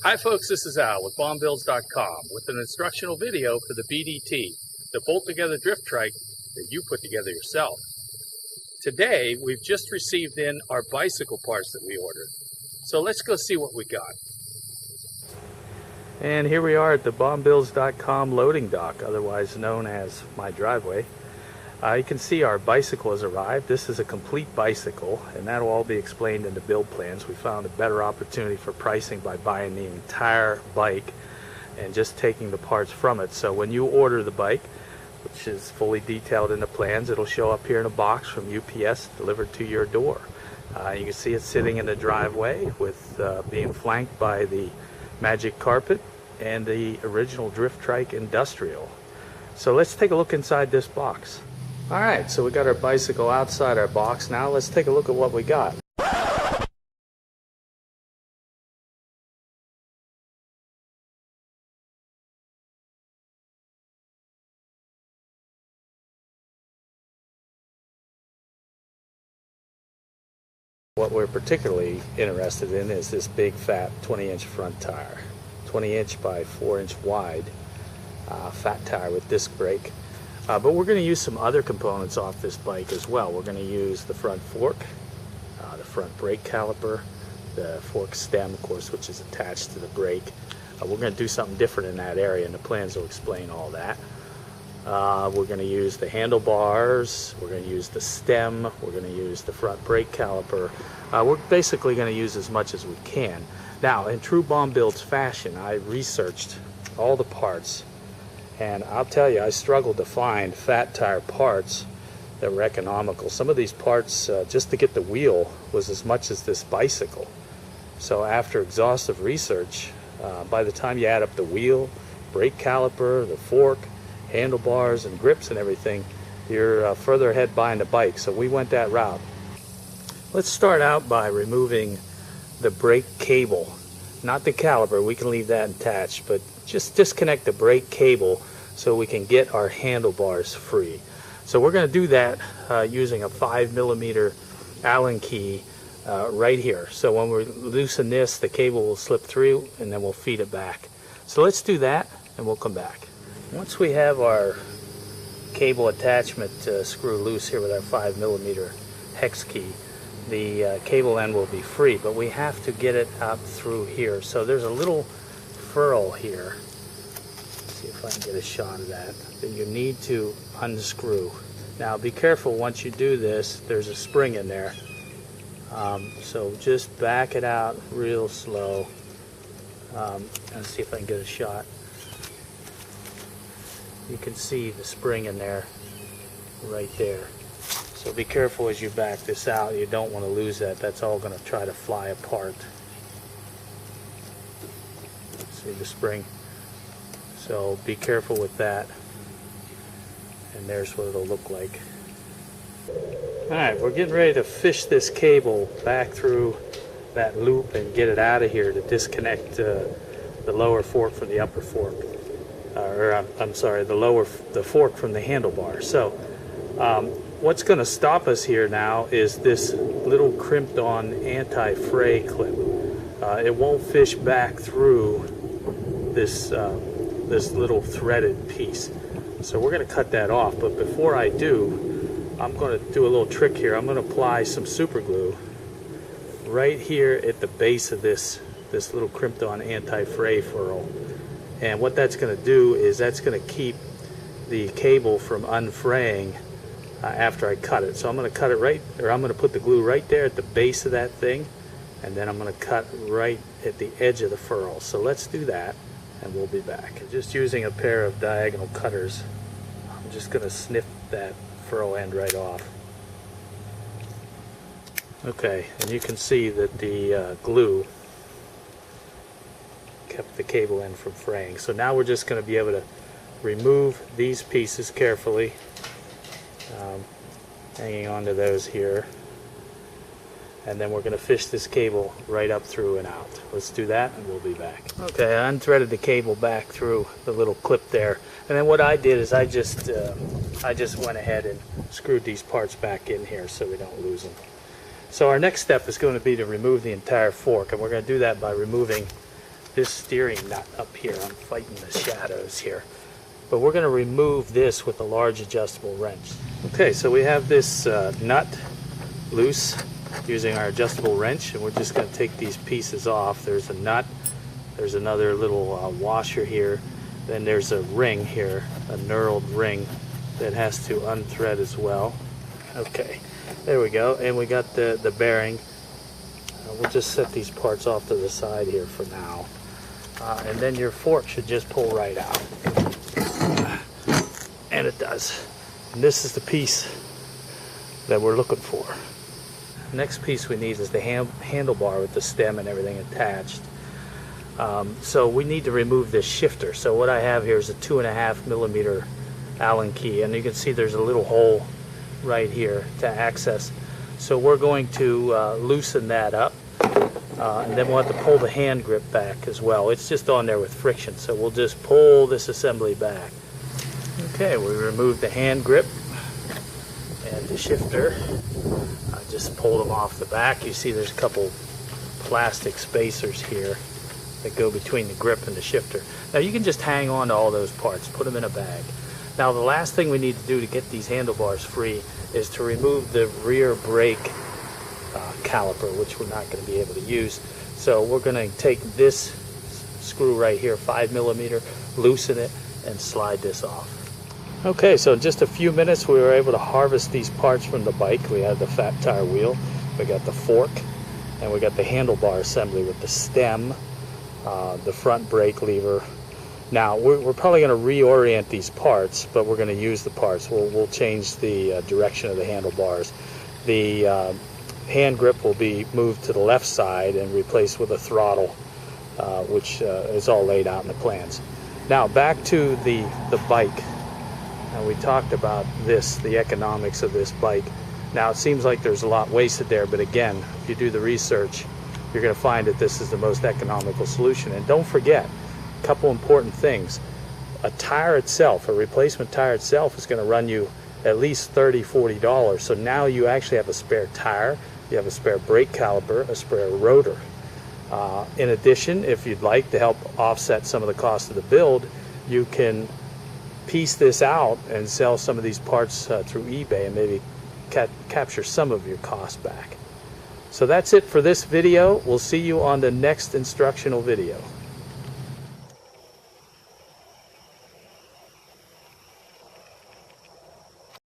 Hi folks, this is Al with BaumBuilds.com with an instructional video for the BDT, the Bolt-together Drift Trike that you put together yourself. Today, we've just received in our bicycle parts that we ordered. So let's go see what we got. And here we are at the BaumBuilds.com loading dock, otherwise known as my driveway. You can see our bicycle has arrived. This is a complete bicycle, and that'll all be explained in the build plans. We found a better opportunity for pricing by buying the entire bike and just taking the parts from it. So when you order the bike, which is fully detailed in the plans, it'll show up here in a box from UPS delivered to your door. You can see it sitting in the driveway with being flanked by the magic carpet and the original Drift Trike Industrial. So let's take a look inside this box. Alright, so we got our bicycle outside our box. Now let's take a look at what we got. What we're particularly interested in is this big fat 20-inch front tire. 20-inch by 4-inch wide fat tire with disc brake. But we're going to use some other components off this bike as well. We're going to use the front fork, the front brake caliper, the fork stem, of course, which is attached to the brake. We're going to do something different in that area, and the plans will explain all that. We're going to use the handlebars, we're going to use the stem, we're going to use the front brake caliper. We're basically going to use as much as we can. Now, in true BaumBuilds fashion, I researched all the parts. And I'll tell you, I struggled to find fat tire parts that were economical. Some of these parts, just to get the wheel, was as much as this bicycle. So after exhaustive research, by the time you add up the wheel, brake caliper, the fork, handlebars, and grips and everything, you're further ahead buying the bike. So we went that route. Let's start out by removing the brake cable. Not the caliper, we can leave that attached, but just disconnect the brake cable so we can get our handlebars free. So we're going to do that using a 5mm Allen key right here. So when we loosen this, the cable will slip through and then we'll feed it back. So let's do that and we'll come back. Once we have our cable attachment screw loose here with our 5mm hex key, the cable end will be free, but we have to get it out through here. So there's a little furrow here. Let's see if I can get a shot of that you need to unscrew. Now be careful, once you do this, there's a spring in there. So just back it out real slow and see if I can get a shot. You can see the spring in there right there. So be careful as you back this out. You don't want to lose that. That's all going to try to fly apart. See the spring? So be careful with that. And there's what it'll look like. Alright, we're getting ready to fish this cable back through that loop and get it out of here to disconnect the lower fork from the upper fork. I'm sorry, the fork from the handlebar. So what's going to stop us here now is this little crimped on anti-fray clip. It won't fish back through this little threaded piece. So we're going to cut that off, but before I do, I'm going to do a little trick here. I'm going to apply some super glue right here at the base of this little crimped on anti-fray furrow. And what that's going to do is that's going to keep the cable from unfraying after I cut it. So I'm going to cut it I'm going to put the glue right there at the base of that thing, and then I'm going to cut right at the edge of the furrow. So let's do that and we'll be back. Just using a pair of diagonal cutters, I'm just going to snip that furrow end right off. Okay, and you can see that the glue kept the cable end from fraying. So now we're just going to be able to remove these pieces carefully, hanging onto those here, and then we're going to fish this cable right up through and out. Let's do that and we'll be back. Okay, I unthreaded the cable back through the little clip there, and then what I did is I just went ahead and screwed these parts back in here so we don't lose them. So our next step is going to be to remove the entire fork, and we're going to do that by removing this steering nut up here. I'm fighting the shadows here. But we're going to remove this with a large adjustable wrench. Okay, so we have this nut loose using our adjustable wrench, and we're just going to take these pieces off. There's a nut, there's another little washer here, then there's a ring here, a knurled ring that has to unthread as well. Okay, there we go, and we got the bearing. We'll just set these parts off to the side here for now. And then your fork should just pull right out. And it does. And this is the piece that we're looking for. Next piece we need is the handlebar with the stem and everything attached. So we need to remove this shifter. So what I have here is a 2.5 millimeter Allen key, and you can see there's a little hole right here to access. So we're going to loosen that up, and then we'll have to pull the hand grip back as well. It's just on there with friction, so we'll just pull this assembly back. Okay, we removed the hand grip and the shifter. I just pulled them off the back. You see there's a couple plastic spacers here that go between the grip and the shifter. Now you can just hang on to all those parts, put them in a bag. Now the last thing we need to do to get these handlebars free is to remove the rear brake caliper, which we're not going to be able to use. So we're going to take this screw right here, 5 millimeter, loosen it, and slide this off. Okay, so in just a few minutes we were able to harvest these parts from the bike. We had the fat tire wheel, we got the fork, and we got the handlebar assembly with the stem, the front brake lever. Now we're probably going to reorient these parts, but we're going to use the parts. We'll change the direction of the handlebars. The hand grip will be moved to the left side and replaced with a throttle, which is all laid out in the plans. Now back to the bike. Now we talked about this, the economics of this bike. Now it seems like there's a lot wasted there, but again, if you do the research, you're going to find that this is the most economical solution. And don't forget, a couple important things. A tire itself, a replacement tire itself, is going to run you at least $30, $40. So now you actually have a spare tire, you have a spare brake caliper, a spare rotor. In addition, if you'd like to help offset some of the cost of the build, you can piece this out and sell some of these parts through eBay and maybe capture some of your cost back. So that's it for this video. We'll see you on the next instructional video.